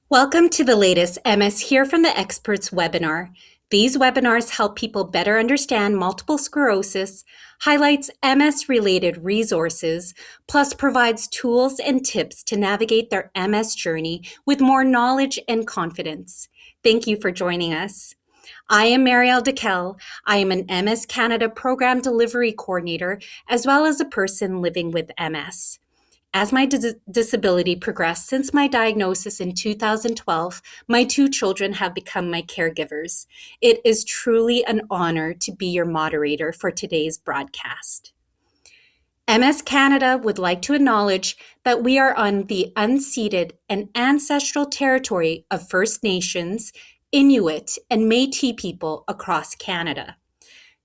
Welcome to the latest MS Hear from the Experts webinar. These webinars help people better understand multiple sclerosis, highlights MS-related resources, plus provides tools and tips to navigate their MS journey with more knowledge and confidence. Thank you for joining us. I am Marielle Dekel. I am an MS Canada Program Delivery Coordinator, as well as a person living with MS. As my disability progressed since my diagnosis in 2012, my two children have become my caregivers. It is truly an honor to be your moderator for today's broadcast. MS Canada would like to acknowledge that we are on the unceded and ancestral territory of First Nations, Inuit, and Métis people across Canada.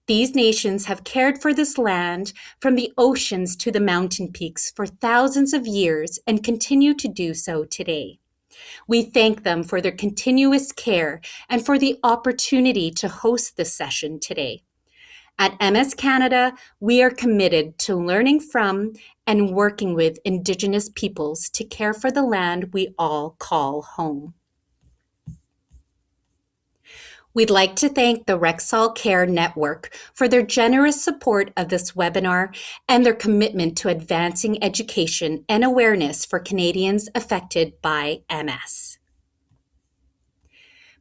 These nations have cared for this land from the oceans to the mountain peaks for thousands of years and continue to do so today. We thank them for their continuous care and for the opportunity to host this session today. At MS Canada, we are committed to learning from and working with Indigenous peoples to care for the land we all call home. We'd like to thank the Rexall Care Network for their generous support of this webinar and their commitment to advancing education and awareness for Canadians affected by MS.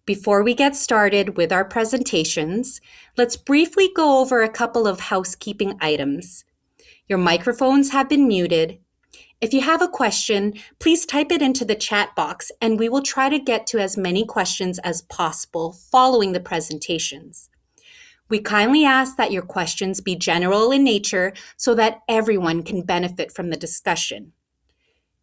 Before we get started with our presentations, let's briefly go over a couple of housekeeping items. Your microphones have been muted. If you have a question, please type it into the chat box and we will try to get to as many questions as possible following the presentations. We kindly ask that your questions be general in nature so that everyone can benefit from the discussion.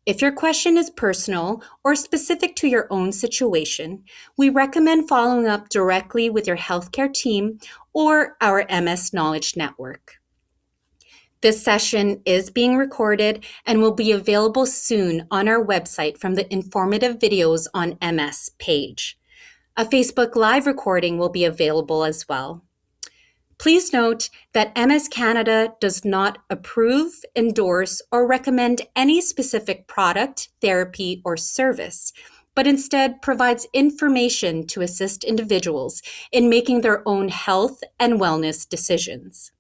If your question is personal or specific to your own situation, we recommend following up directly with your healthcare team or our MS Knowledge Network. This session is being recorded and will be available soon on our website from the informative videos on MS page. A Facebook Live recording will be available as well. Please note that MS Canada does not approve, endorse, or recommend any specific product, therapy, or service, but instead provides information to assist individuals in making their own health and wellness decisions.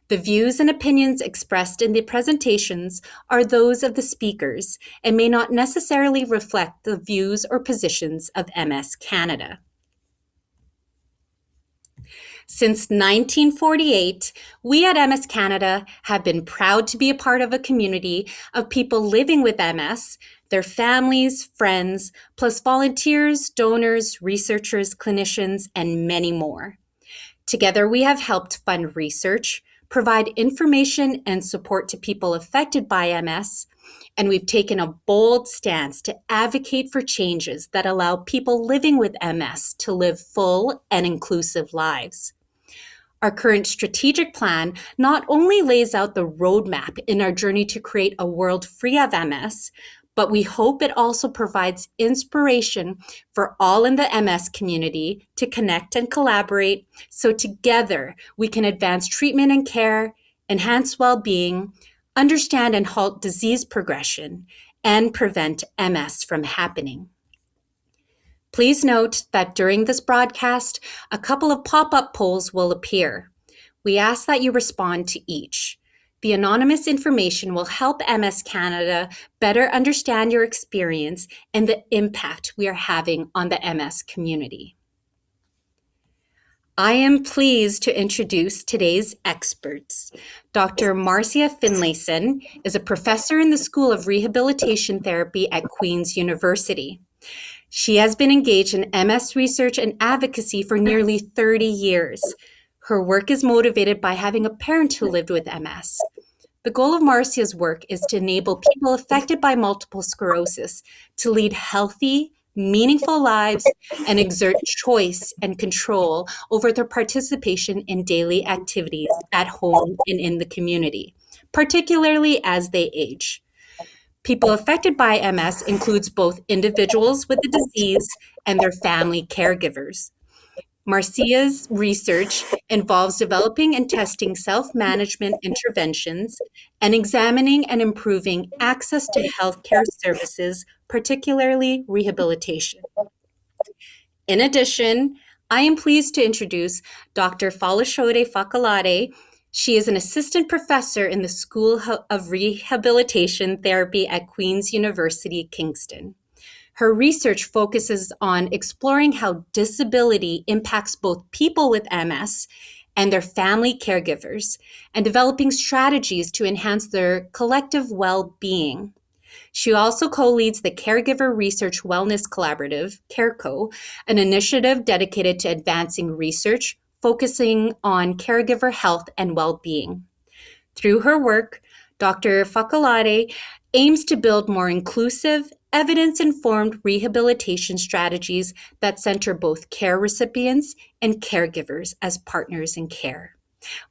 The views and opinions expressed in the presentations are those of the speakers and may not necessarily reflect the views or positions of MS Canada. Since 1948, we at MS Canada have been proud to be a part of a community of people living with MS, their families, friends, plus volunteers, donors, researchers, clinicians, and many more. Together, we have helped fund research, provide information and support to people affected by MS, and we've taken a bold stance to advocate for changes that allow people living with MS to live full and inclusive lives. Our current strategic plan not only lays out the roadmap in our journey to create a world free of MS, but we hope it also provides inspiration for all in the MS community to connect and collaborate so together we can advance treatment and care, enhance well-being, understand and halt disease progression, and prevent MS from happening. Please note that during this broadcast, a couple of pop-up polls will appear. We ask that you respond to each. The anonymous information will help MS Canada better understand your experience and the impact we are having on the MS community. I am pleased to introduce today's experts. Dr. Marcia Finlayson is a professor in the School of Rehabilitation Therapy at Queen's University. She has been engaged in MS research and advocacy for nearly 30 years. Her work is motivated by having a parent who lived with MS. The goal of Marcia's work is to enable people affected by multiple sclerosis to lead healthy, meaningful lives and exert choice and control over their participation in daily activities at home and in the community, particularly as they age. People affected by MS includes both individuals with the disease and their family caregivers. Marcia's research involves developing and testing self-management interventions and examining and improving access to healthcare services, particularly rehabilitation. In addition, I am pleased to introduce Dr. Folashode Fakalade. She is an assistant professor in the School of Rehabilitation Therapy at Queen's University, Kingston. Her research focuses on exploring how disability impacts both people with MS and their family caregivers, and developing strategies to enhance their collective well-being. She also co-leads the Caregiver Research Wellness Collaborative, CareCo, an initiative dedicated to advancing research focusing on caregiver health and well-being. Through her work, Dr. Fakalade aims to build more inclusive, evidence-informed rehabilitation strategies that center both care recipients and caregivers as partners in care.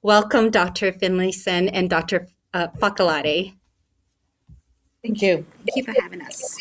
Welcome, Dr. Finlayson and Dr. Fakalade. Thank you. Thank you for having us.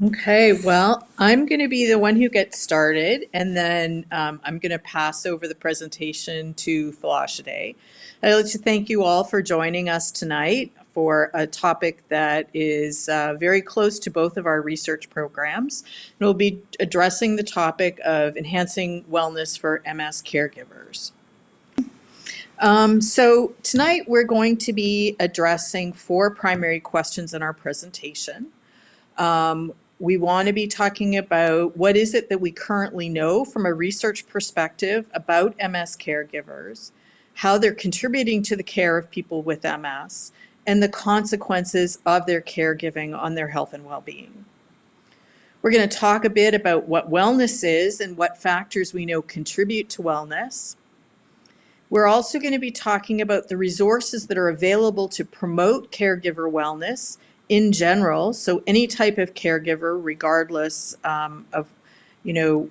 Okay, well, I'm going to be the one who gets started, and then I'm going to pass over the presentation to Falashade. I'd like to thank you all for joining us tonight for a topic that is very close to both of our research programs. And we'll be addressing the topic of enhancing wellness for MS caregivers. So tonight we're going to be addressing 4 primary questions in our presentation. We want to be talking about what is it that we currently know from a research perspective about MS caregivers, how they're contributing to the care of people with MS, and the consequences of their caregiving on their health and well-being. We're going to talk a bit about what wellness is and what factors we know contribute to wellness. We're also going to be talking about the resources that are available to promote caregiver wellness in general, so any type of caregiver, regardless of, the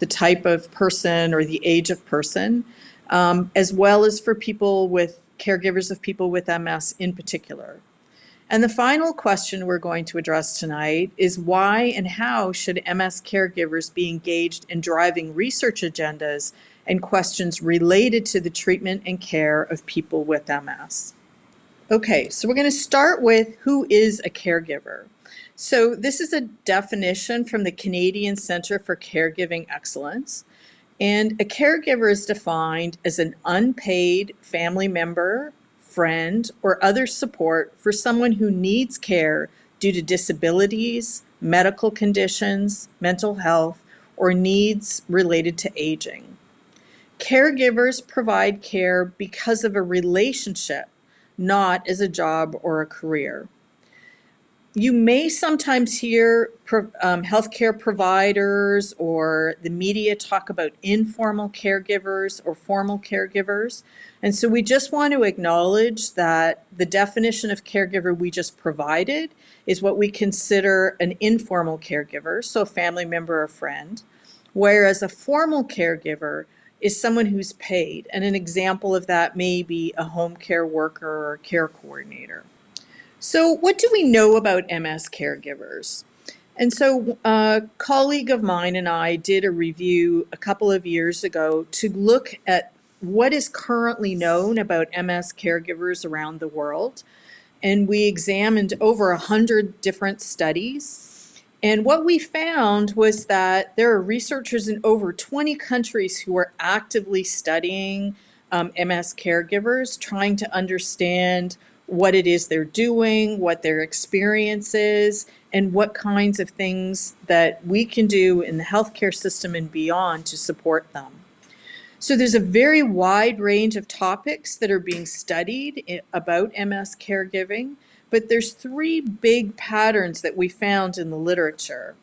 type of person or the age of person, as well as for caregivers of people with MS in particular. And the final question we're going to address tonight is why and how should MS caregivers be engaged in driving research agendas and questions related to the treatment and care of people with MS. Okay, so we're going to start with who is a caregiver. So this is a definition from the Canadian Centre for Caregiving Excellence. And a caregiver is defined as an unpaid family member, friend, or other support for someone who needs care due to disabilities, medical conditions, mental health, or needs related to aging. Caregivers provide care because of a relationship, not as a job or a career. You may sometimes hear healthcare providers or the media talk about informal caregivers or formal caregivers. And so we just want to acknowledge that the definition of caregiver we just provided is what we consider an informal caregiver, so a family member or friend, whereas a formal caregiver is someone who's paid. And an example of that may be a home care worker or care coordinator. So what do we know about MS caregivers? And so a colleague of mine and I did a review a couple of years ago to look at what is currently known about MS caregivers around the world. And we examined over 100 different studies. And what we found was that there are researchers in over 20 countries who are actively studying MS caregivers, trying to understand what it is they're doing, what their experience is, and what kinds of things that we can do in the healthcare system and beyond to support them. So there's a very wide range of topics that are being studied about MS caregiving, but there's 3 big patterns that we found in the literature.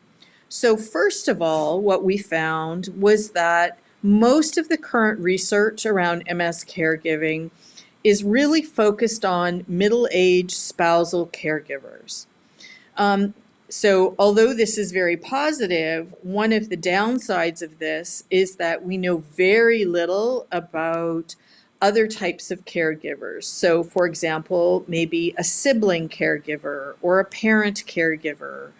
So first of all, what we found was that most of the current research around MS caregiving is really focused on middle-aged spousal caregivers. So although this is very positive, one of the downsides of this is that we know very little about other types of caregivers. So for example, maybe a sibling caregiver or a parent caregiver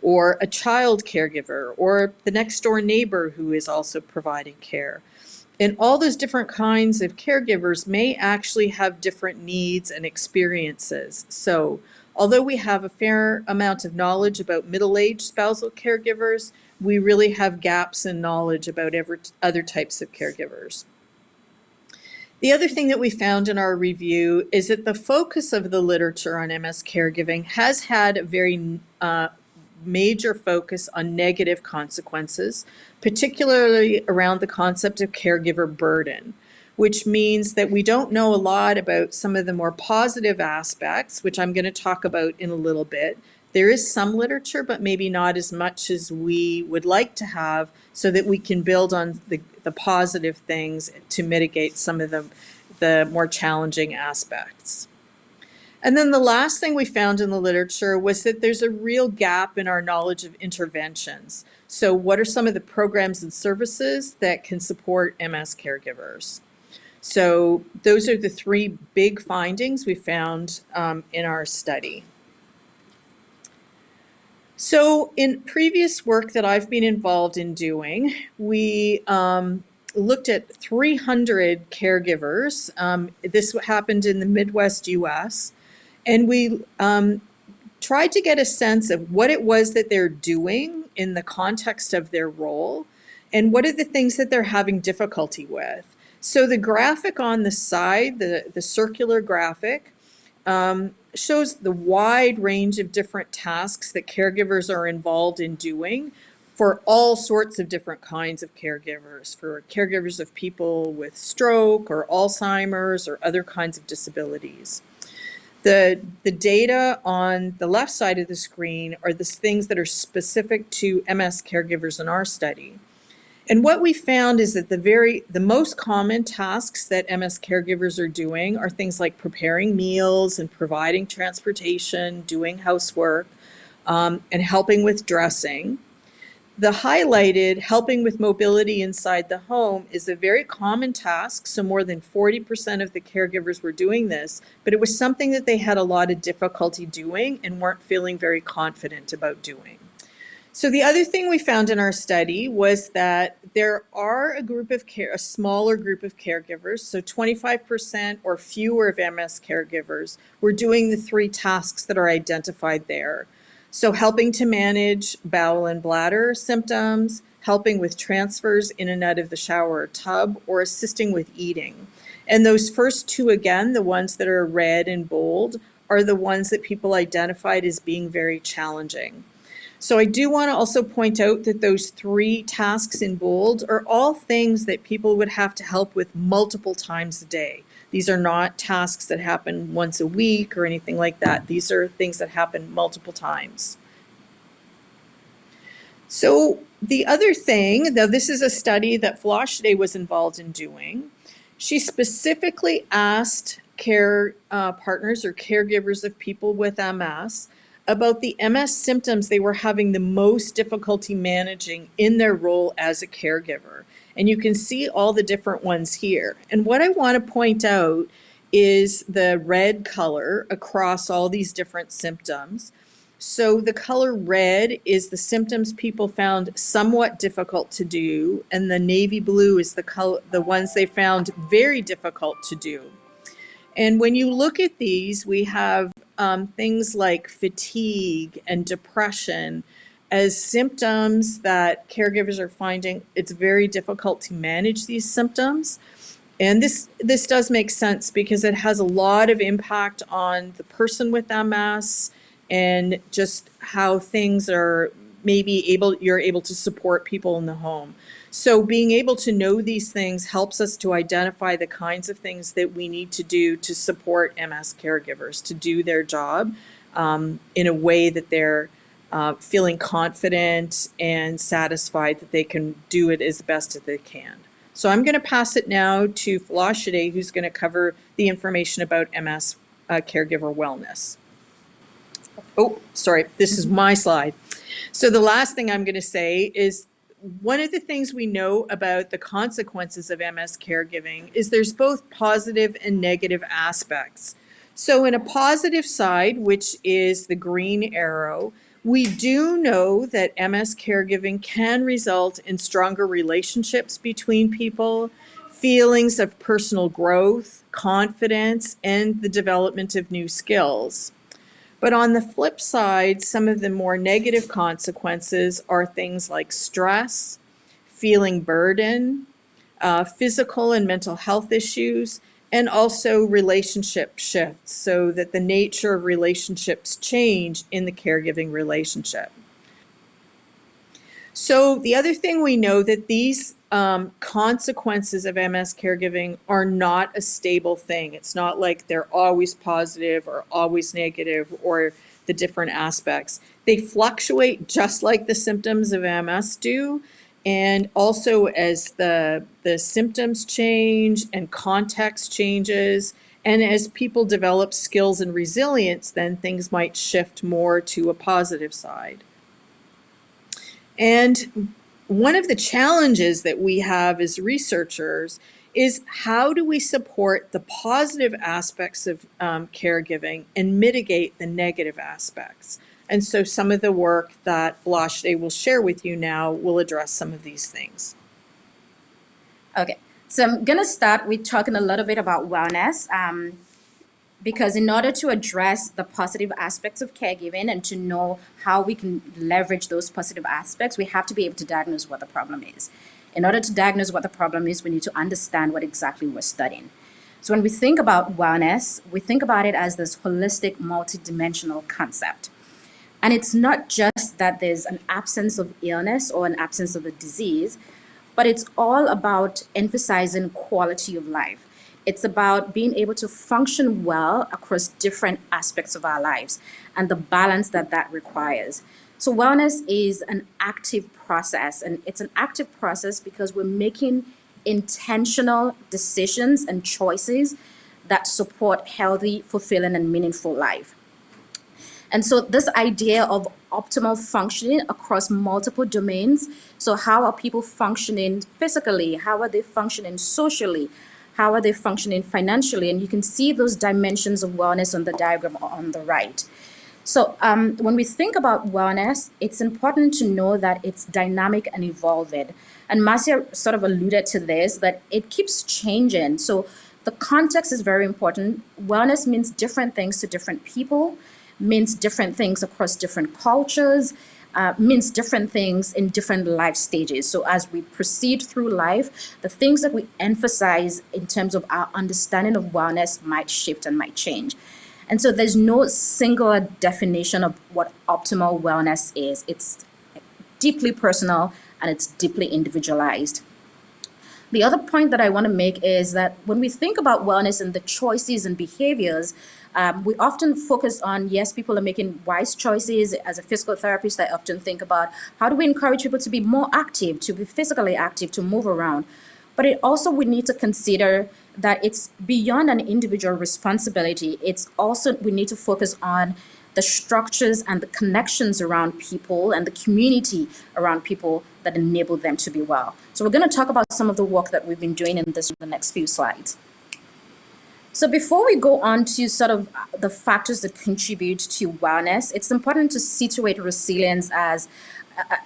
or a child caregiver, or the next door neighbor who is also providing care. And all those different kinds of caregivers may actually have different needs and experiences. So, although we have a fair amount of knowledge about middle-aged spousal caregivers, we really have gaps in knowledge about other types of caregivers. The other thing that we found in our review is that the focus of the literature on MS caregiving has had a very major focus on negative consequences, particularly around the concept of caregiver burden, which means that we don't know a lot about some of the more positive aspects, which I'm going to talk about in a little bit. There is some literature, but maybe not as much as we would like to have, so that we can build on the positive things to mitigate some of the more challenging aspects. And then the last thing we found in the literature was that there's a real gap in our knowledge of interventions. So what are some of the programs and services that can support MS caregivers? So those are the three big findings we found in our study. So in previous work that I've been involved in doing, we looked at 300 caregivers. This happened in the Midwest US. And we tried to get a sense of what it was that they're doing in the context of their role, and what are the things that they're having difficulty with. So the graphic on the side, the circular graphic, shows the wide range of different tasks that caregivers are involved in doing for all sorts of different kinds of caregivers, for caregivers of people with stroke or Alzheimer's or other kinds of disabilities. The data on the left side of the screen are the things that are specific to MS caregivers in our study. And what we found is that the most common tasks that MS caregivers are doing are things like preparing meals and providing transportation, doing housework, and helping with dressing. The highlighted helping with mobility inside the home is a very common task. So more than 40% of the caregivers were doing this, but it was something that they had a lot of difficulty doing and weren't feeling very confident about doing. So the other thing we found in our study was that there are a smaller group of caregivers, so 25% or fewer of MS caregivers were doing the three tasks that are identified there. So helping to manage bowel and bladder symptoms, helping with transfers in and out of the shower or tub, or assisting with eating. And those first two, again, the ones that are red and bold, are the ones that people identified as being very challenging. So I do want to also point out that those three tasks in bold are all things that people would have to help with multiple times a day. These are not tasks that happen once a week or anything like that. These are things that happen multiple times. So the other thing, though this is a study that Floshley was involved in doing, she specifically asked care partners or caregivers of people with MS about the MS symptoms they were having the most difficulty managing in their role as a caregiver. And you can see all the different ones here. And what I want to point out is the red color across all these different symptoms. So the color red is the symptoms people found somewhat difficult to do, and the navy blue is the ones they found very difficult to do. And when you look at these, we have things like fatigue and depression as symptoms that caregivers are finding it's very difficult to manage these symptoms. And this does make sense because it has a lot of impact on the person with MS and just how things are you're able to support people in the home. So being able to know these things helps us to identify the kinds of things that we need to do to support MS caregivers to do their job in a way that they're feeling confident and satisfied that they can do it as best as they can. So I'm going to pass it now to Floshley, who's going to cover the information about MS caregiver wellness. Oh, sorry, this is my slide. So the last thing I'm going to say is one of the things we know about the consequences of MS caregiving is there's both positive and negative aspects. So in a positive side, which is the green arrow, We do know that MS caregiving can result in stronger relationships between people, feelings of personal growth, confidence, and the development of new skills. But on the flip side, some of the more negative consequences are things like stress, feeling burden, physical and mental health issues, and also relationship shifts, so that the nature of relationships change in the caregiving relationship. So the other thing we know that these consequences of MS caregiving are not a stable thing. It's not like they're always positive or always negative or the different aspects. They fluctuate just like the symptoms of MS do. And also as the symptoms change and context changes, and as people develop skills and resilience, then things might shift more to a positive side. And one of the challenges that we have as researchers is how do we support the positive aspects of caregiving and mitigate the negative aspects? And so some of the work that Blanche will share with you now will address some of these things. Okay, so I'm going to start with talking a little bit about wellness. Because in order to address the positive aspects of caregiving and to know how we can leverage those positive aspects, we have to be able to diagnose what the problem is. In order to diagnose what the problem is, we need to understand what exactly we're studying. So when we think about wellness, we think about it as this holistic, multidimensional concept. And it's not just that there's an absence of illness or an absence of a disease, but it's all about emphasizing quality of life. It's about being able to function well across different aspects of our lives and the balance that that requires. So wellness is an active process, and it's an active process because we're making intentional decisions and choices that support healthy, fulfilling, and meaningful life. And so this idea of optimal functioning across multiple domains. So how are people functioning physically? How are they functioning socially? How are they functioning financially? And you can see those dimensions of wellness on the diagram on the right. So when we think about wellness, it's important to know that it's dynamic and evolving. And Marcia sort of alluded to this, that it keeps changing. So the context is very important. Wellness means different things to different people, means different things across different cultures, means different things in different life stages. So as we proceed through life, the things that we emphasize in terms of our understanding of wellness might shift and might change. And so there's no singular definition of what optimal wellness is. It's deeply personal and it's deeply individualized. The other point that I want to make is that when we think about wellness and the choices and behaviors, we often focus on, yes, people are making wise choices. As a physical therapist, I often think about how do we encourage people to be more active, to be physically active, to move around. But it also, we need to consider that it's beyond an individual responsibility. It's also, we need to focus on the structures and the connections around people and the community around people that enable them to be well. So we're going to talk about some of the work that we've been doing in the next few slides. So before we go on to sort of the factors that contribute to wellness, it's important to situate resilience as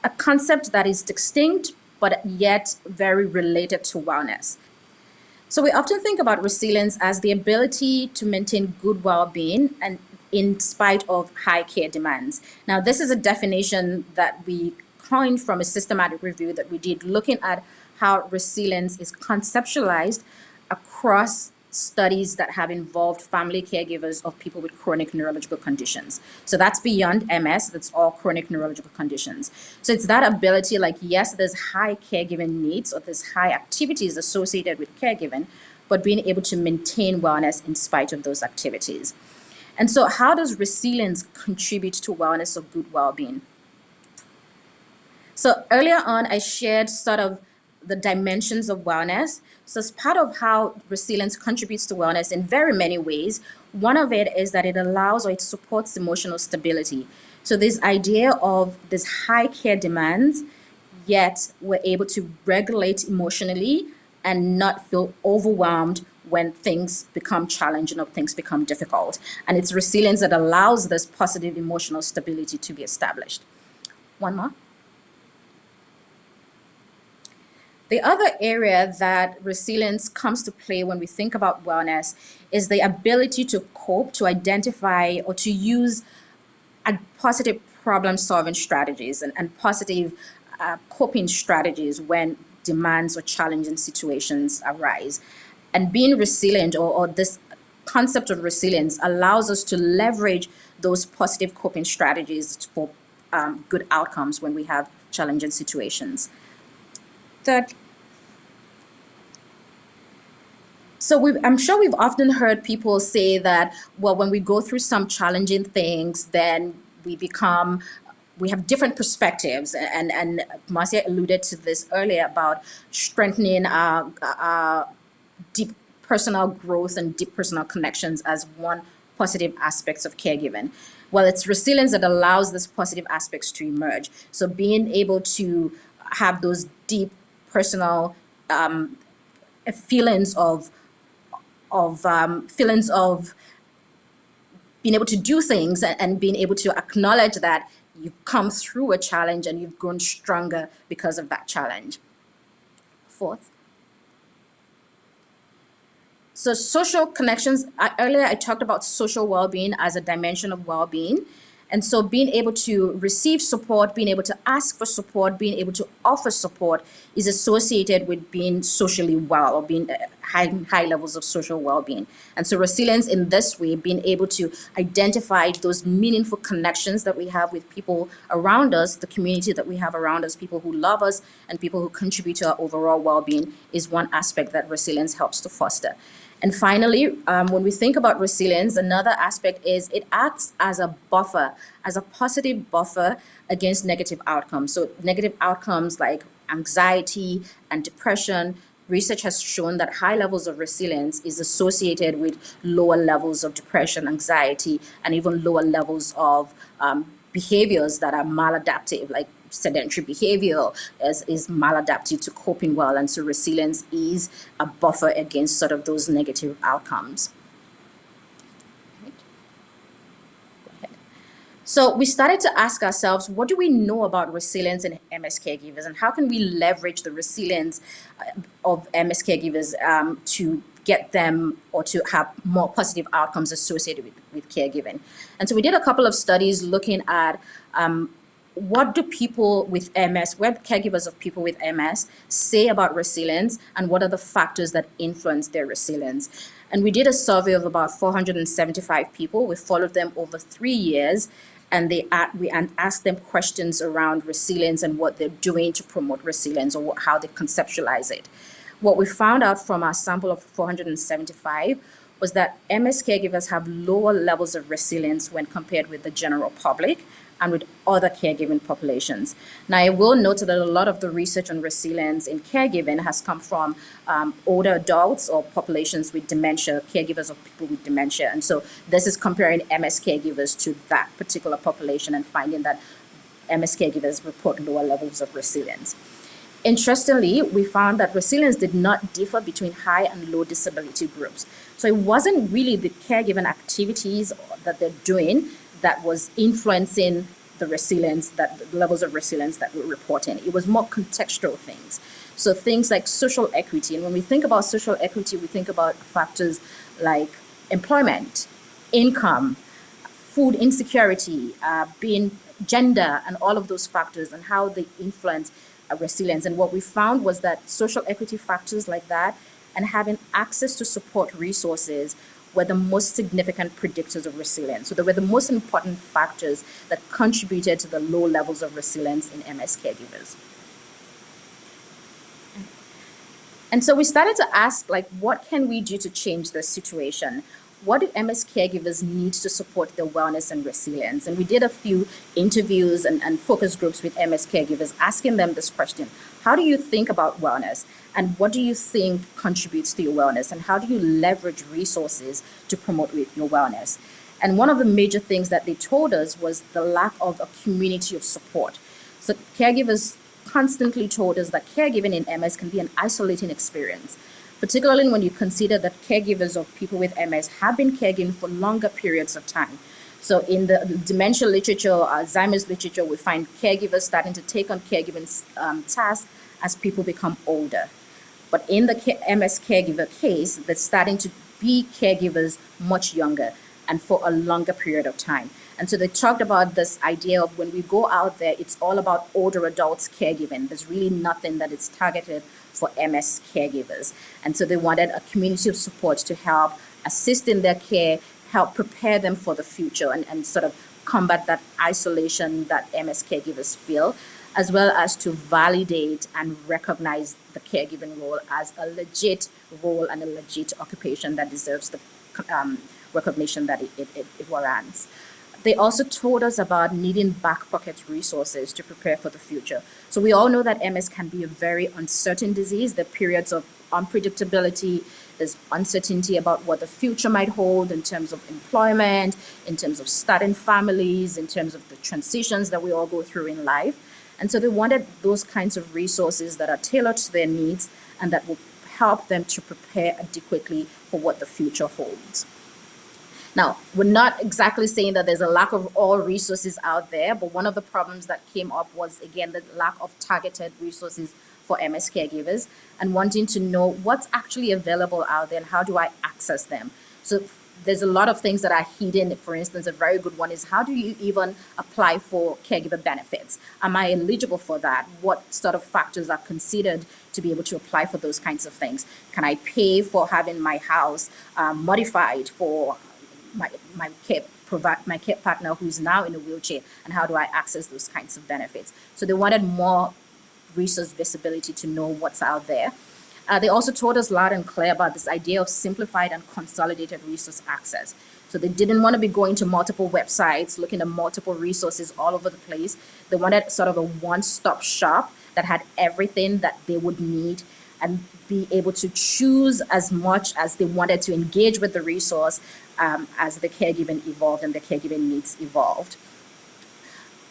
a concept that is distinct, but yet very related to wellness. So we often think about resilience as the ability to maintain good well-being and in spite of high care demands. Now, this is a definition that we coined from a systematic review that we did looking at how resilience is conceptualized across studies that have involved family caregivers of people with chronic neurological conditions. So that's beyond MS, that's all chronic neurological conditions. So it's that ability, like, yes, there's high caregiving needs or there's high activities associated with caregiving, but being able to maintain wellness in spite of those activities. And so how does resilience contribute to wellness or good well-being? So earlier on, I shared sort of the dimensions of wellness. So as part of how resilience contributes to wellness in very many ways, one of it is that it allows or it supports emotional stability. So this idea of this high care demands, yet we're able to regulate emotionally and not feel overwhelmed when things become challenging or things become difficult. And it's resilience that allows this positive emotional stability to be established. One more. The other area that resilience comes to play when we think about wellness is the ability to cope, to identify, or to use positive problem solving strategies and positive coping strategies when demands or challenging situations arise. And being resilient, or this concept of resilience, allows us to leverage those positive coping strategies for good outcomes when we have challenging situations. Third, I'm sure we've often heard people say that, well, when we go through some challenging things, then we have different perspectives. And Marcia alluded to this earlier about strengthening our deep personal growth and deep personal connections as one positive aspects of caregiving. Well, it's resilience that allows these positive aspects to emerge. So being able to have those deep personal feelings of being able to do things and being able to acknowledge that you've come through a challenge and you've grown stronger because of that challenge. Fourth. So social connections, earlier I talked about social well-being as a dimension of well-being. And so being able to receive support, being able to ask for support, being able to offer support is associated with being socially well, or being high levels of social well-being. And so resilience in this way, being able to identify those meaningful connections that we have with people around us, the community that we have around us, people who love us and people who contribute to our overall well-being, is one aspect that resilience helps to foster. And finally, when we think about resilience, another aspect is it acts as a buffer, as a positive buffer against negative outcomes. So negative outcomes like anxiety and depression, research has shown that high levels of resilience is associated with lower levels of depression, anxiety, and even lower levels of behaviors that are maladaptive, like sedentary behavior is maladaptive to coping well. And so resilience is a buffer against sort of those negative outcomes. So we started to ask ourselves, what do we know about resilience in MS caregivers, and how can we leverage the resilience of MS caregivers to get them or to have more positive outcomes associated with caregiving? And so we did a couple of studies looking at what do people with MS, what caregivers of people with MS say about resilience, and what are the factors that influence their resilience? And we did a survey of about 475 people. We followed them over 3 years, and we asked them questions around resilience and what they're doing to promote resilience, or how they conceptualize it. What we found out from our sample of 475 was that MS caregivers have lower levels of resilience when compared with the general public and with other caregiving populations. Now, I will note that a lot of the research on resilience in caregiving has come from older adults or populations with dementia, caregivers of people with dementia. And so this is comparing MS caregivers to that particular population and finding that MS caregivers report lower levels of resilience. Interestingly, we found that resilience did not differ between high and low disability groups. So it wasn't really the caregiving activities that they're doing that was influencing the resilience, that the levels of resilience that we're reporting. It was more contextual things. So things like social equity. And when we think about social equity, we think about factors like employment, income, food insecurity, being gender, and all of those factors and how they influence resilience. And what we found was that social equity factors like that and having access to support resources were the most significant predictors of resilience. So they were the most important factors that contributed to the low levels of resilience in MS caregivers. And so we started to ask, like, what can we do to change this situation? What do MS caregivers need to support their wellness and resilience? And we did a few interviews and focus groups with MS caregivers, asking them this question: how do you think about wellness? And what do you think contributes to your wellness? And how do you leverage resources to promote your wellness? And one of the major things that they told us was the lack of a community of support. So caregivers constantly told us that caregiving in MS can be an isolating experience. particularly when you consider that caregivers of people with MS have been caregiving for longer periods of time. So in the dementia literature, Alzheimer's literature, we find caregivers starting to take on caregiving tasks as people become older. But in the MS caregiver case, they're starting to be caregivers much younger and for a longer period of time. And so they talked about this idea of when we go out there, it's all about older adults caregiving. There's really nothing that is targeted for MS caregivers. And so they wanted a community of support to help assist in their care, help prepare them for the future, and sort of combat that isolation that MS caregivers feel, as well as to validate and recognize the caregiving role as a legit role and a legit occupation that deserves the recognition that it warrants. They also told us about needing back pocket resources to prepare for the future. So we all know that MS can be a very uncertain disease. There are periods of unpredictability. There's uncertainty about what the future might hold in terms of employment, in terms of starting families, in terms of the transitions that we all go through in life. And so they wanted those kinds of resources that are tailored to their needs and that will help them to prepare adequately for what the future holds. Now, we're not exactly saying that there's a lack of all resources out there, but one of the problems that came up was, again, the lack of targeted resources for MS caregivers and wanting to know what's actually available out there and how do I access them. So there's a lot of things that are hidden. For instance, a very good one is how do you even apply for caregiver benefits? Am I eligible for that? What sort of factors are considered to be able to apply for those kinds of things? Can I pay for having my house modified for my care partner who's now in a wheelchair, and how do I access those kinds of benefits? So they wanted more resource visibility to know what's out there. They also told us loud and clear about this idea of simplified and consolidated resource access. So they didn't want to be going to multiple websites, looking at multiple resources all over the place. They wanted sort of a one-stop shop that had everything that they would need and be able to choose as much as they wanted to engage with the resource as the caregiving evolved and the caregiving needs evolved.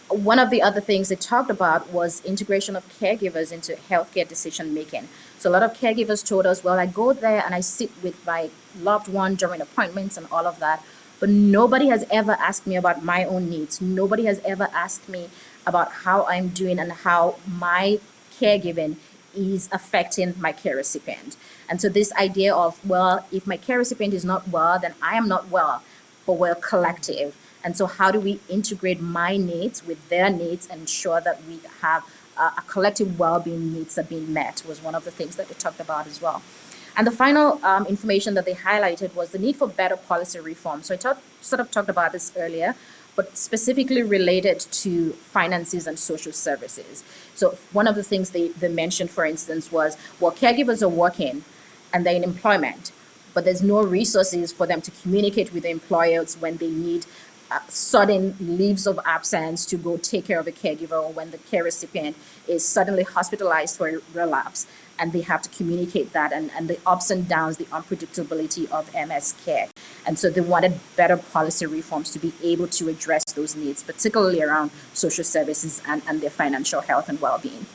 One of the other things they talked about was integration of caregivers into healthcare decision making. So a lot of caregivers told us, well, I go there and I sit with my loved one during appointments and all of that, but nobody has ever asked me about my own needs. Nobody has ever asked me about how I'm doing and how my caregiving is affecting my care recipient. And so this idea of, well, if my care recipient is not well, then I am not well, but we're collective. And so how do we integrate my needs with their needs and ensure that we have a collective well-being needs that are being met was one of the things that they talked about as well. And the final information that they highlighted was the need for better policy reform. So I sort of talked about this earlier, but specifically related to finances and social services. So one of the things they mentioned, for instance, was, well, caregivers are working and they're in employment, but there's no resources for them to communicate with the employers when they need sudden leaves of absence to go take care of a caregiver, or when the care recipient is suddenly hospitalized for a relapse and they have to communicate that, and the ups and downs, the unpredictability of MS care. And so they wanted better policy reforms to be able to address those needs, particularly around social services and their financial health and well-being.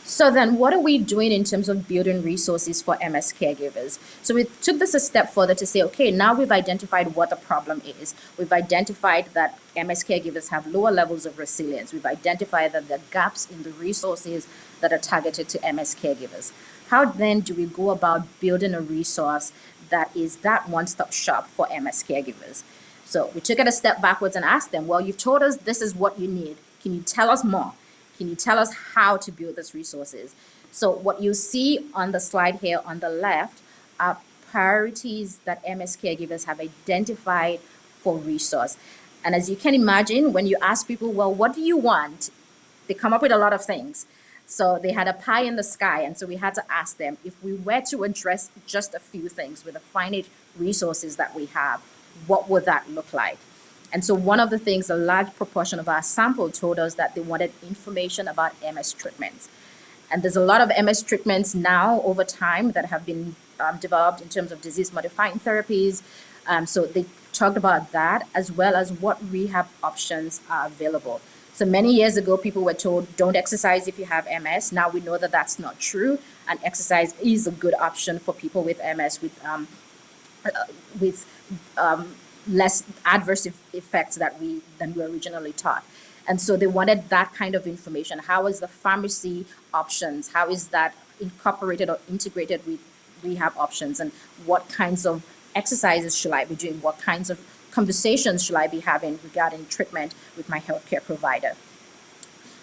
So then what are we doing in terms of building resources for MS caregivers? So we took this a step further to say, okay, now we've identified what the problem is. We've identified that MS caregivers have lower levels of resilience. We've identified that there are gaps in the resources that are targeted to MS caregivers. How then do we go about building a resource that is that one-stop shop for MS caregivers? So we took it a step backwards and asked them, well, you've told us this is what you need. Can you tell us more? Can you tell us how to build these resources? So what you see on the slide here on the left are priorities that MS caregivers have identified for resource. And as you can imagine, when you ask people, well, what do you want? They come up with a lot of things. So they had a pie in the sky. And so we had to ask them, if we were to address just a few things with the finite resources that we have, what would that look like? And so one of the things, a large proportion of our sample told us that they wanted information about MS treatments. And there's a lot of MS treatments now over time that have been developed in terms of disease-modifying therapies. So they talked about that, as well as what rehab options are available. So many years ago, people were told, don't exercise if you have MS. Now we know that that's not true. and exercise is a good option for people with MS with less adverse effects than we originally thought. And so they wanted that kind of information. How is the pharmacy options? How is that incorporated or integrated with rehab options? And what kinds of exercises should I be doing? What kinds of conversations should I be having regarding treatment with my healthcare provider?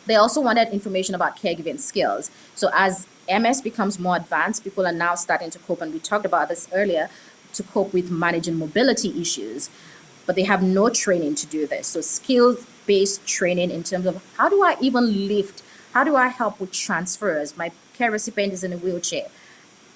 They also wanted information about caregiving skills. So as MS becomes more advanced, people are now starting to cope, and we talked about this earlier, to cope with managing mobility issues, but they have no training to do this. So skills-based training in terms of how do I even lift? How do I help with transfers? My care recipient is in a wheelchair.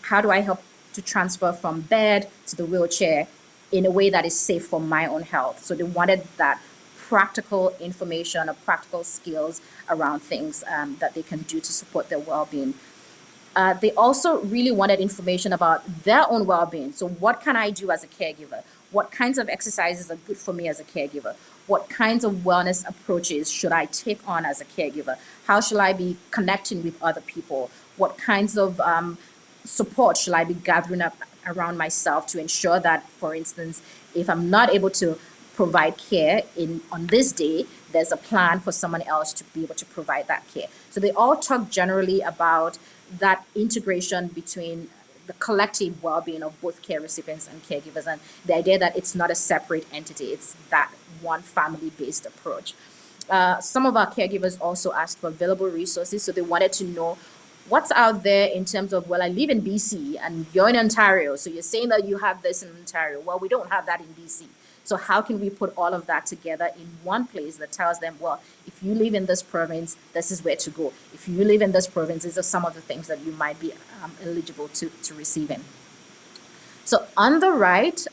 How do I help to transfer from bed to the wheelchair in a way that is safe for my own health? So they wanted that practical information or practical skills around things that they can do to support their well-being. They also really wanted information about their own well-being. So what can I do as a caregiver? What kinds of exercises are good for me as a caregiver? What kinds of wellness approaches should I take on as a caregiver? How should I be connecting with other people? What kinds of support should I be gathering up around myself to ensure that, for instance, if I'm not able to provide care on this day, there's a plan for someone else to be able to provide that care. So they all talk generally about that integration between the collective well-being of both care recipients and caregivers, and the idea that it's not a separate entity, it's that one family-based approach. Some of our caregivers also asked for available resources, so they wanted to know what's out there in terms of, well, I live in BC and you're in Ontario, so you're saying that you have this in Ontario. Well, we don't have that in BC. So how can we put all of that together in one place that tells them, well, if you live in this province, this is where to go. If you live in this province, these are some of the things that you might be eligible to receive in. So on the right,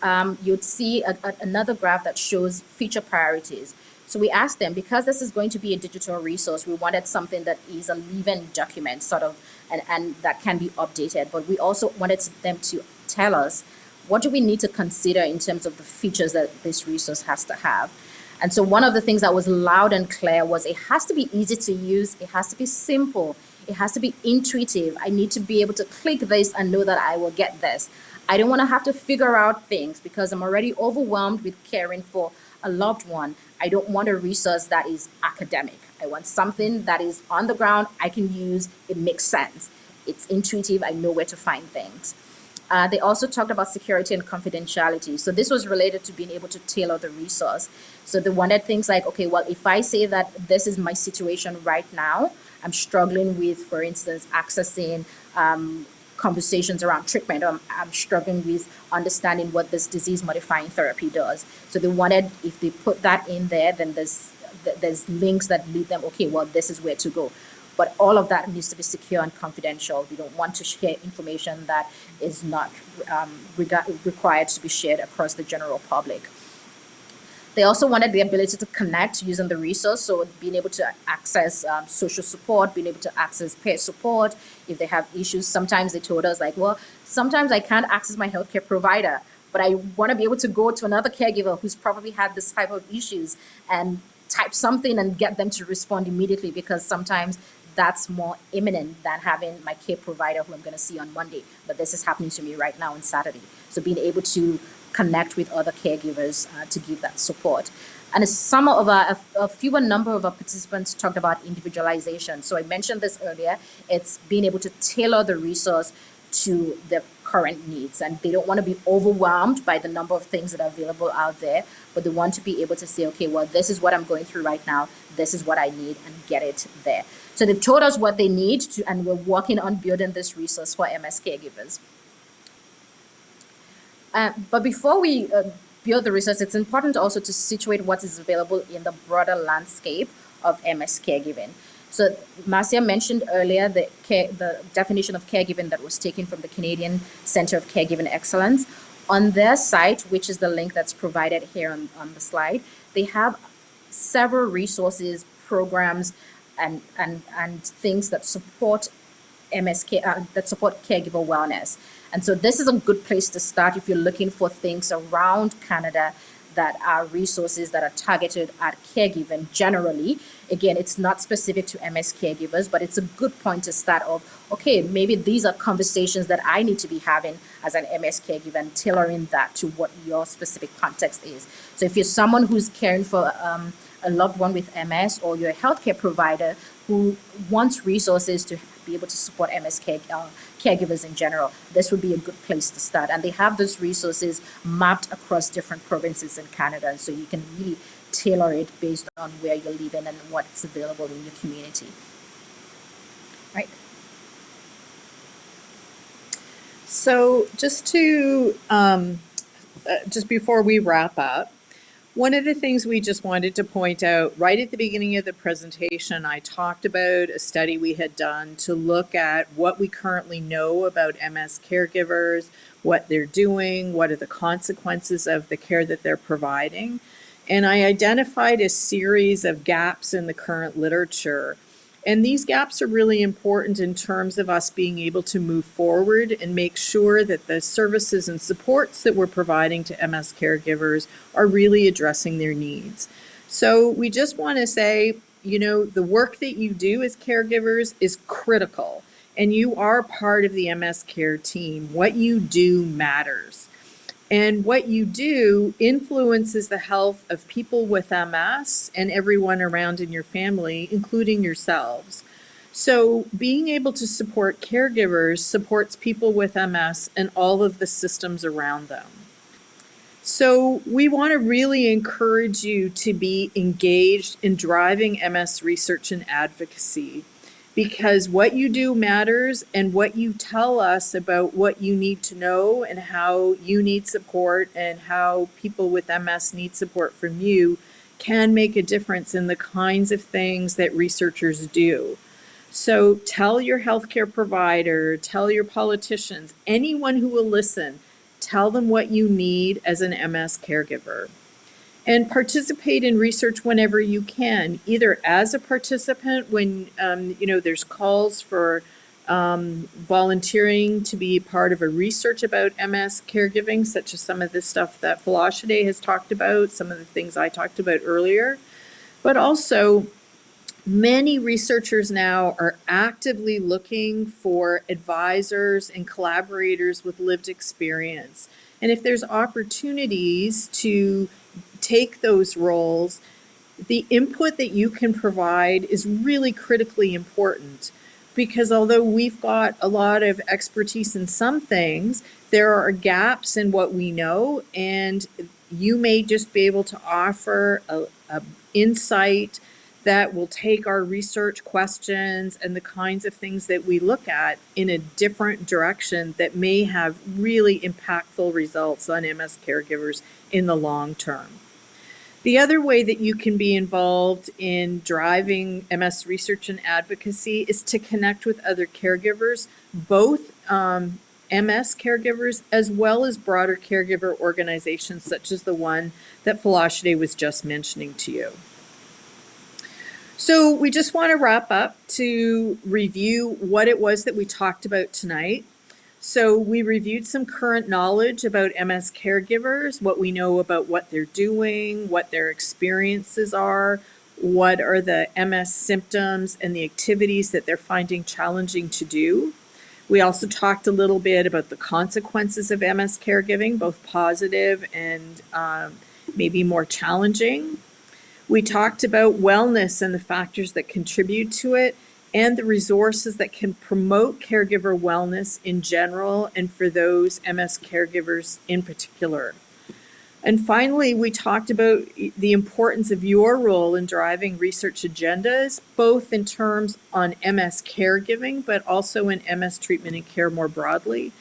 you'd see another graph that shows feature priorities. So we asked them, because this is going to be a digital resource, we wanted something that is a living document, sort of, and that can be updated. But we also wanted them to tell us, what do we need to consider in terms of the features that this resource has to have? And so one of the things that was loud and clear was it has to be easy to use, it has to be simple, it has to be intuitive. I need to be able to click this and know that I will get this. I don't want to have to figure out things because I'm already overwhelmed with caring for a loved one. I don't want a resource that is academic. I want something that is on the ground, I can use, it makes sense. It's intuitive, I know where to find things. They also talked about security and confidentiality. So this was related to being able to tailor the resource. So they wanted things like, okay, well, if I say that this is my situation right now, I'm struggling with, for instance, accessing conversations around treatment. I'm struggling with understanding what this disease modifying therapy does. So they wanted, if they put that in there, then there's links that lead them, okay, well, this is where to go. But all of that needs to be secure and confidential. We don't want to share information that is not required to be shared across the general public. They also wanted the ability to connect using the resource, so being able to access social support, being able to access peer support if they have issues. Sometimes they told us, like, well, sometimes I can't access my healthcare provider, but I want to be able to go to another caregiver who's probably had this type of issues and type something and get them to respond immediately, because sometimes that's more imminent than having my care provider who I'm going to see on Monday. But this is happening to me right now on Saturday. So being able to connect with other caregivers to give that support. And a fewer number of our participants talked about individualization. So I mentioned this earlier. It's being able to tailor the resource to the current needs. And they don't want to be overwhelmed by the number of things that are available out there, but they want to be able to say, okay, well, this is what I'm going through right now. This is what I need, and get it there. So they've told us what they need to, and we're working on building this resource for MS caregivers. But before we build the resource, it's important also to situate what is available in the broader landscape of MS caregiving. So Marcia mentioned earlier the definition of caregiving that was taken from the Canadian Centre of Caregiving Excellence. On their site, which is the link that's provided here on the slide, they have several resources, programs, and things that support that support caregiver wellness. And so this is a good place to start if you're looking for things around Canada that are resources that are targeted at caregiving generally. Again, it's not specific to MS caregivers, but it's a good point to start off. Okay, maybe these are conversations that I need to be having as an MS caregiver and tailoring that to what your specific context is. So if you're someone who's caring for a loved one with MS, or you're a healthcare provider who wants resources to be able to support caregivers in general, this would be a good place to start. And they have those resources mapped across different provinces in Canada, and so you can really tailor it based on where you're living and what's available in your community. Right. So just before we wrap up, one of the things we just wanted to point out right at the beginning of the presentation, I talked about a study we had done to look at what we currently know about MS caregivers, what they're doing, what are the consequences of the care that they're providing. And I identified a series of gaps in the current literature. And these gaps are really important in terms of us being able to move forward and make sure that the services and supports that we're providing to MS caregivers are really addressing their needs. So we just want to say, the work that you do as caregivers is critical, and you are part of the MS care team. What you do matters. And what you do influences the health of people with MS and everyone around in your family, including yourselves. So being able to support caregivers supports people with MS and all of the systems around them. So we want to really encourage you to be engaged in driving MS research and advocacy, because what you do matters, and what you tell us about what you need to know and how you need support and how people with MS need support from you can make a difference in the kinds of things that researchers do. So tell your healthcare provider, tell your politicians, anyone who will listen, tell them what you need as an MS caregiver. And participate in research whenever you can, either as a participant when there's calls for volunteering to be part of a research about MS caregiving, such as some of the stuff that Falashade has talked about, some of the things I talked about earlier. But also, many researchers now are actively looking for advisors and collaborators with lived experience. And if there's opportunities to take those roles, the input that you can provide is really critically important, because although we've got a lot of expertise in some things, there are gaps in what we know, and you may just be able to offer a insight that will take our research questions and the kinds of things that we look at in a different direction that may have really impactful results on MS caregivers in the long term. The other way that you can be involved in driving MS research and advocacy is to connect with other caregivers, both MS caregivers as well as broader caregiver organizations such as the one that Falashade was just mentioning to you. So we just want to wrap up to review what it was that we talked about tonight. So we reviewed some current knowledge about MS caregivers, what we know about what they're doing, what their experiences are, what are the MS symptoms and the activities that they're finding challenging to do. We also talked a little bit about the consequences of MS caregiving, both positive and maybe more challenging. We talked about wellness and the factors that contribute to it, and the resources that can promote caregiver wellness in general and for those MS caregivers in particular. And finally, we talked about the importance of your role in driving research agendas, both in terms on MS caregiving, but also in MS treatment and care more broadly,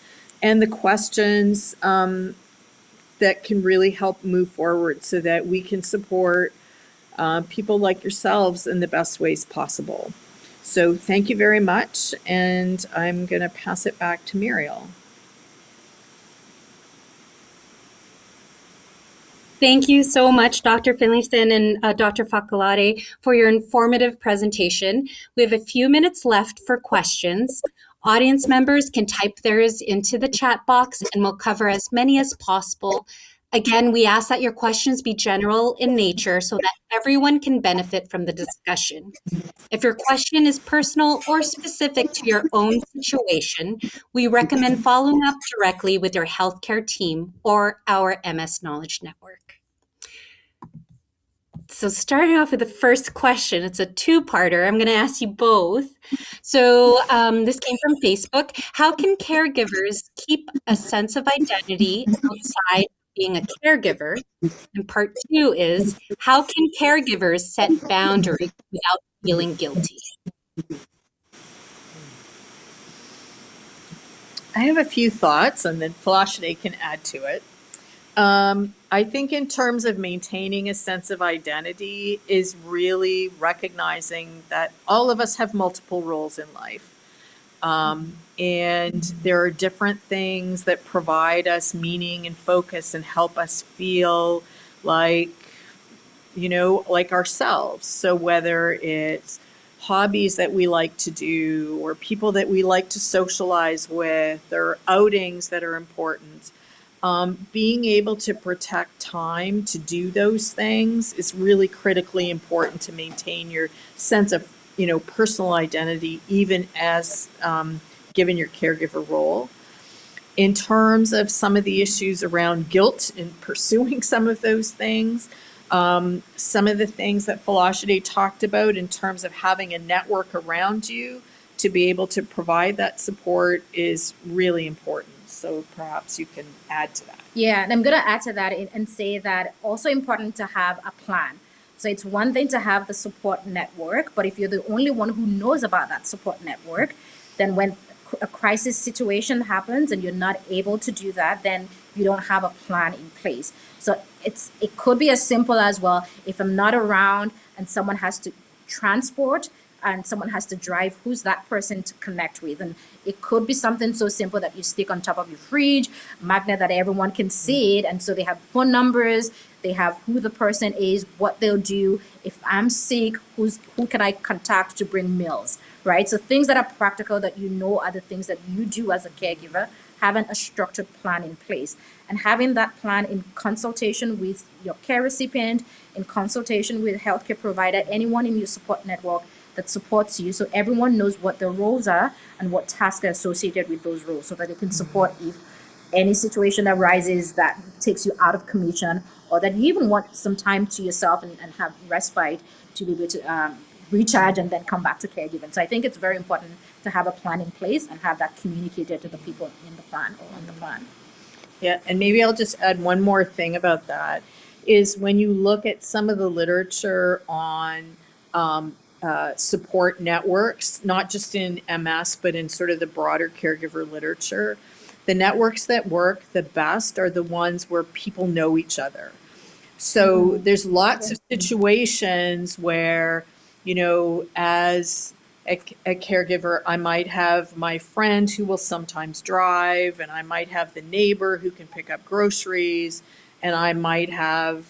and the questions that can really help move forward so that we can support people like yourselves in the best ways possible. So thank you very much, and I'm going to pass it back to Muriel. Thank you so much, Dr. Finlayson and Dr. Facolade, for your informative presentation. We have a few minutes left for questions. Audience members can type theirs into the chat box, and we'll cover as many as possible. Again, we ask that your questions be general in nature so that everyone can benefit from the discussion. If your question is personal or specific to your own situation, we recommend following up directly with your healthcare team or our MS Knowledge Network. So starting off with the first question, it's a two-parter. I'm going to ask you both. So this came from Facebook. How can caregivers keep a sense of identity outside being a caregiver? And part two is, how can caregivers set boundaries without feeling guilty? I have a few thoughts, and then Falashade can add to it. I think in terms of maintaining a sense of identity is really recognizing that all of us have multiple roles in life. And there are different things that provide us meaning and focus and help us feel like, like ourselves. So whether it's hobbies that we like to do, or people that we like to socialize with, or outings that are important, being able to protect time to do those things is really critically important to maintain your sense of, personal identity, even as given your caregiver role. In terms of some of the issues around guilt in pursuing some of those things, some of the things that Falashade talked about in terms of having a network around you to be able to provide that support is really important. So perhaps you can add to that. Yeah, and I'm going to add to that and say that also important to have a plan. So it's one thing to have the support network, but if you're the only one who knows about that support network, then when a crisis situation happens and you're not able to do that, then you don't have a plan in place. So it could be as simple as, well, if I'm not around and someone has to transport and someone has to drive, who's that person to connect with? And it could be something so simple that you stick on top of your fridge, magnet that everyone can see it. And so they have phone numbers, they have who the person is, what they'll do. If I'm sick, who can I contact to bring meals, right? So things that are practical that are the things that you do as a caregiver, having a structured plan in place. And having that plan in consultation with your care recipient, in consultation with healthcare provider, anyone in your support network that supports you, so everyone knows what their roles are and what tasks are associated with those roles, so that they can support if any situation arises that takes you out of commission, or that you even want some time to yourself and have respite to be able to recharge and then come back to caregiving. So I think it's very important to have a plan in place and have that communicated to the people in the plan or on the plan. Yeah, and maybe I'll just add one more thing about that, is when you look at some of the literature on support networks, not just in MS, but in sort of the broader caregiver literature, the networks that work the best are the ones where people know each other. So there's lots of situations where, as a caregiver, I might have my friend who will sometimes drive, and I might have the neighbor who can pick up groceries, and I might have,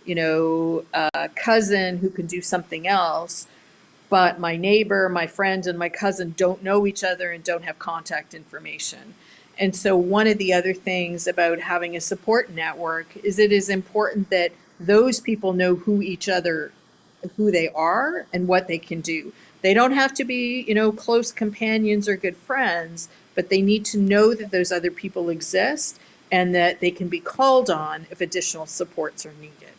a cousin who can do something else. But my neighbor, my friend, and my cousin don't know each other and don't have contact information. And so one of the other things about having a support network is it is important that those people know who they are and what they can do. They don't have to be, close companions or good friends, but they need to know that those other people exist and that they can be called on if additional supports are needed.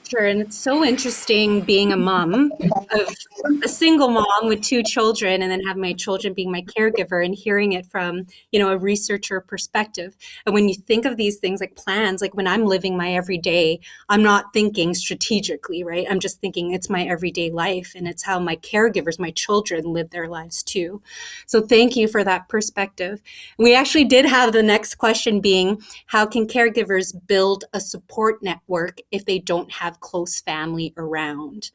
Sure, and it's so interesting being a mom, of a single mom with two children, and then have my children being my caregiver, and hearing it from, a researcher perspective. And when you think of these things like plans, like when I'm living my everyday, I'm not thinking strategically, right? I'm just thinking it's my everyday life, and it's how my caregivers, my children, live their lives too. So thank you for that perspective. We actually did have the next question being, how can caregivers build a support network if they don't have close family around?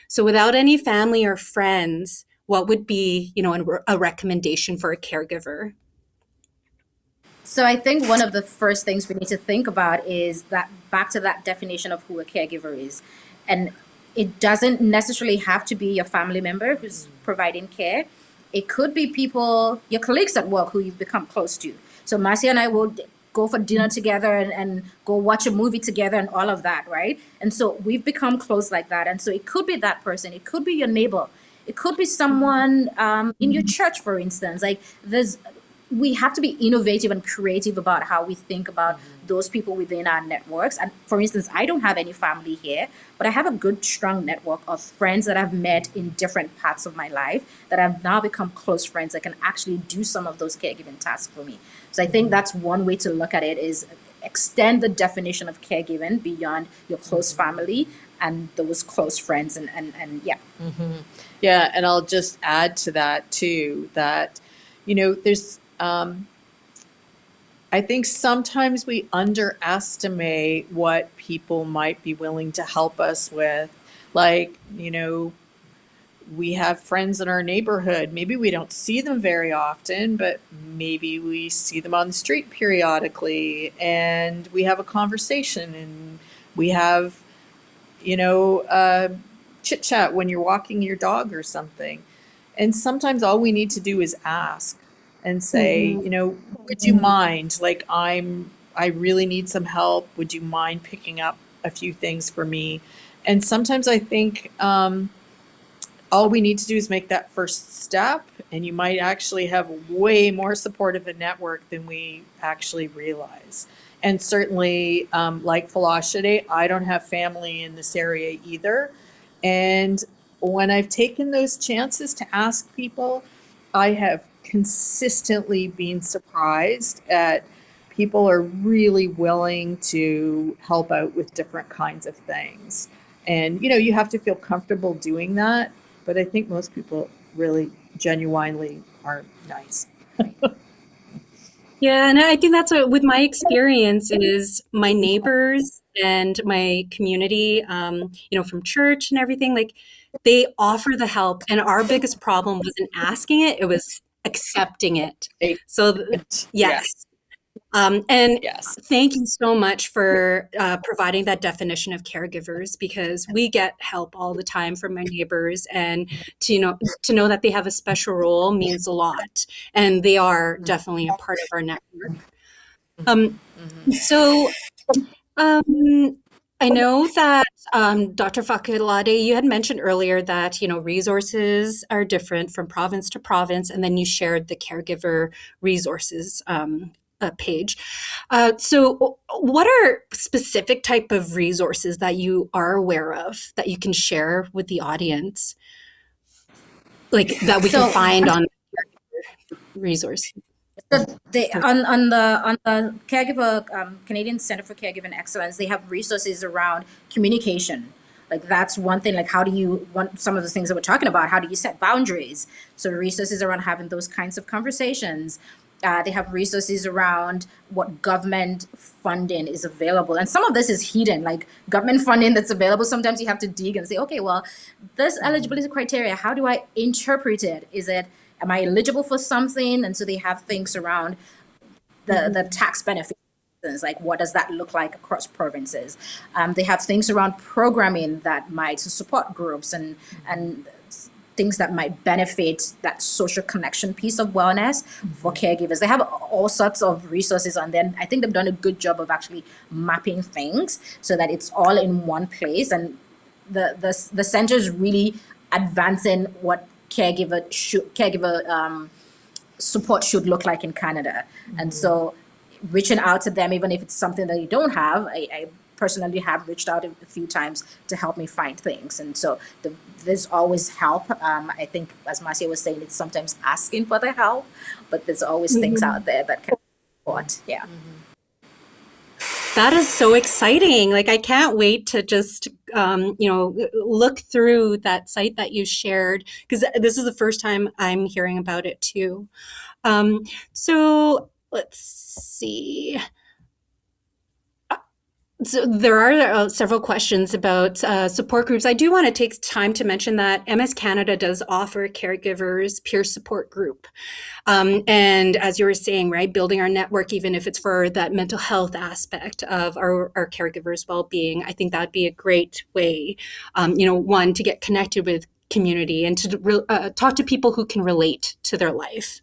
So without any family or friends, what would be, a recommendation for a caregiver? So I think one of the first things we need to think about is that, back to that definition of who a caregiver is. And it doesn't necessarily have to be your family member who's providing care. It could be people, your colleagues at work who you've become close to. So Marcia and I will go for dinner together and go watch a movie together and all of that, right? And so we've become close like that. And so it could be that person, it could be your neighbor, it could be someone in your church, for instance. Like we have to be innovative and creative about how we think about those people within our networks. And for instance, I don't have any family here, but I have a good, strong network of friends that I've met in different parts of my life that have now become close friends that can actually do some of those caregiving tasks for me. So I think that's one way to look at it, is extend the definition of caregiving beyond your close family and those close friends. And yeah. Yeah, and I'll just add to that too, that, there's, I think sometimes we underestimate what people might be willing to help us with. Like, we have friends in our neighborhood. Maybe we don't see them very often, but maybe we see them on the street periodically, and we have a conversation, and we have, chit chat when you're walking your dog or something. And sometimes all we need to do is ask and say, would you mind? Like, I really need some help. Would you mind picking up a few things for me? And sometimes I think all we need to do is make that first step, and you might actually have way more supportive a network than we actually realize. And certainly, like Philosophy, I don't have family in this area either. And when I've taken those chances to ask people, I have consistently been surprised at people are really willing to help out with different kinds of things. And, you have to feel comfortable doing that. But I think most people really genuinely are nice. Yeah, and I think that's what, with my experience, is my neighbors and my community, from church and everything, like they offer the help. And our biggest problem wasn't asking it, it was accepting it. So, Yes. yes. And Yes. thank you so much for providing that definition of caregivers, because we get help all the time from my neighbors, and to know that they have a special role means a lot, and they are definitely a part of our network. So I know that Dr. Fakulade, you had mentioned earlier that resources are different from province to province, and then you shared the caregiver resources page. So, what are specific type of resources that you are aware of that you can share with the audience, like that we can So find on resource? So they on the caregiver Canadian Center for Caregiving Excellence, they have resources around communication. Like that's one thing. Like how do you want some of the things that we're talking about? How do you set boundaries? So resources around having those kinds of conversations. They have resources around what government funding is available, and some of this is hidden. Like government funding that's available, sometimes you have to dig and say, okay, well, this eligibility criteria, how do I interpret it? Is it, am I eligible for something? And so they have things around the tax benefits, like what does that look like across provinces? They have things around programming that might support groups and things that might benefit that social connection piece of wellness for caregivers. They have all sorts of resources on them. I think they've done a good job of actually mapping things so that it's all in one place, and the center is really advancing what caregiver support should look like in Canada. And so reaching out to them, even if it's something that you don't have, I personally have reached out a few times to help me find things. And so there's always help. I think, as Marcia was saying, it's sometimes asking for the help, but there's always things out there that can support. Yeah. That is so exciting. Like, I can't wait to just, look through that site that you shared, because this is the first time I'm hearing about it too. So let's see. So there are several questions about support groups. I do want to take time to mention that MS Canada does offer caregivers peer support group. And as you were saying, right, building our network, even if it's for that mental health aspect of our caregivers' well-being, I think that'd be a great way, one, to get connected with community and to talk to people who can relate to their life.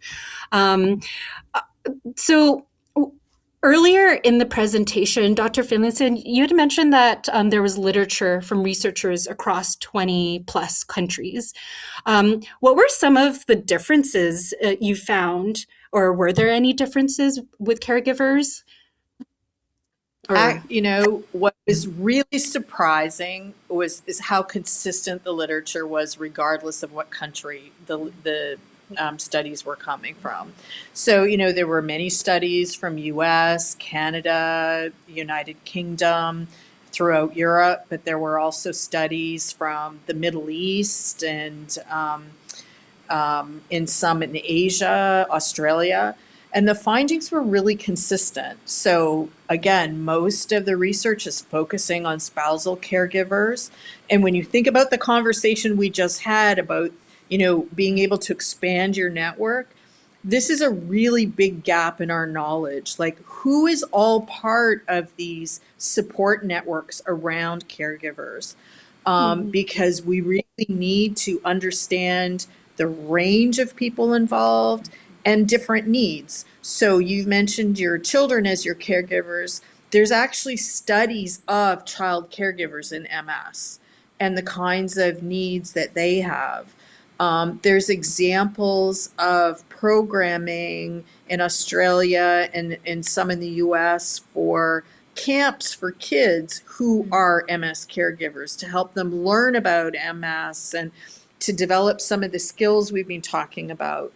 So Earlier in the presentation, Dr. Finlayson, you had mentioned that there was literature from researchers across 20 plus countries. What were some of the differences you found, or were there any differences with caregivers? Or What was really surprising is how consistent the literature was, regardless of what country the studies were coming from. So, there were many studies from U.S., Canada, United Kingdom, throughout Europe, but there were also studies from the Middle East and in some in Asia, Australia, and the findings were really consistent. So, again, most of the research is focusing on spousal caregivers. And when you think about the conversation we just had about, being able to expand your network, this is a really big gap in our knowledge. Like, who is all part of these support networks around caregivers? Because we really need to understand the range of people involved and different needs. So you've mentioned your children as your caregivers. There's actually studies of child caregivers in MS and the kinds of needs that they have. There's examples of programming in Australia and some in the US for camps for kids who are MS caregivers to help them learn about MS and to develop some of the skills we've been talking about.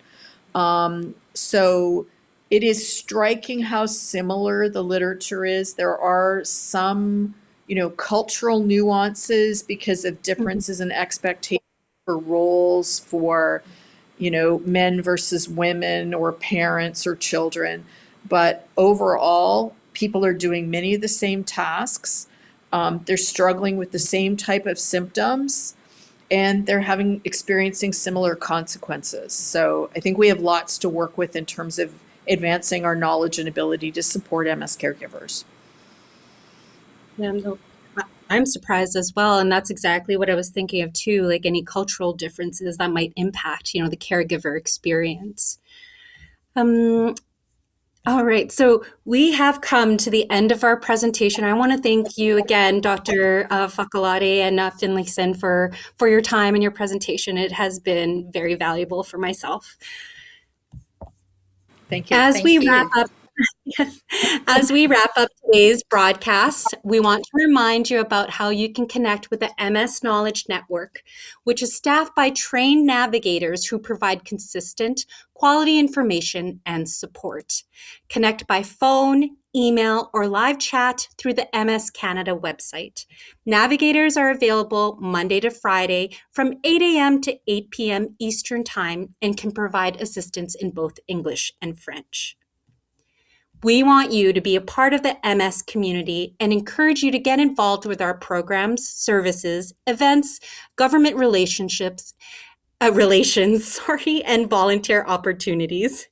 So it is striking how similar the literature is. There are some, cultural nuances because of differences in expectations for roles for, men versus women or parents or children. But overall, people are doing many of the same tasks. They're struggling with the same type of symptoms, and they're experiencing similar consequences. So I think we have lots to work with in terms of advancing our knowledge and ability to support MS caregivers. Yeah, I'm surprised as well, and that's exactly what I was thinking of too, like any cultural differences that might impact, the caregiver experience. All right, so we have come to the end of our presentation. I want to thank you again, Dr. Fakalade and Finlayson, for your time and your presentation. It has been very valuable for myself. Thank you. As we wrap up, as we wrap up today's broadcast, we want to remind you about how you can connect with the MS Knowledge Network, which is staffed by trained navigators who provide consistent, quality information and support. Connect by phone, email, or live chat through the MS Canada website. Navigators are available Monday to Friday from 8 a.m. to 8 p.m. Eastern Time and can provide assistance in both English and French. We want you to be a part of the MS community and encourage you to get involved with our programs, services, events, government relations, and volunteer opportunities.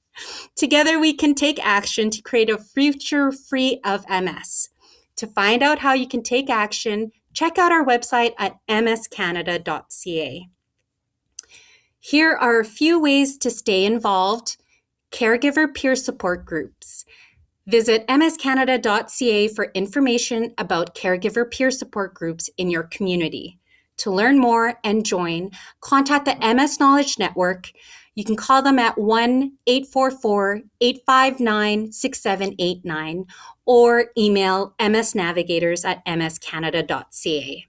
Together, we can take action to create a future free of MS. To find out how you can take action, check out our website at mscanada.ca. Here are a few ways to stay involved. Caregiver peer support groups. Visit mscanada.ca for information about caregiver peer support groups in your community. To learn more and join, contact the MS Knowledge Network. You can call them at 1-844-859-6789 or email msnavigators@mscanada.ca.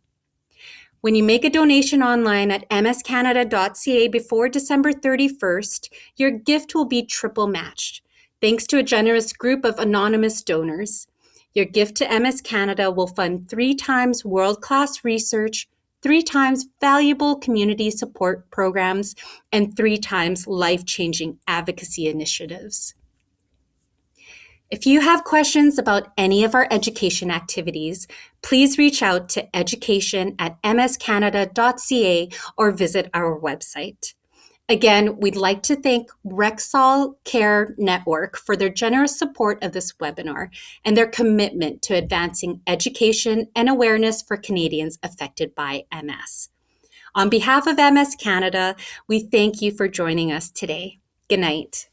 When you make a donation online at mscanada.ca before December 31st, your gift will be triple matched. Thanks to a generous group of anonymous donors. Your gift to MS Canada will fund 3 times world-class research, 3 times valuable community support programs, and 3 times life-changing advocacy initiatives. If you have questions about any of our education activities, please reach out to education@mscanada.ca or visit our website. Again, we'd like to thank Rexall Care Network for their generous support of this webinar and their commitment to advancing education and awareness for Canadians affected by MS. On behalf of MS Canada, we thank you for joining us today. Good night.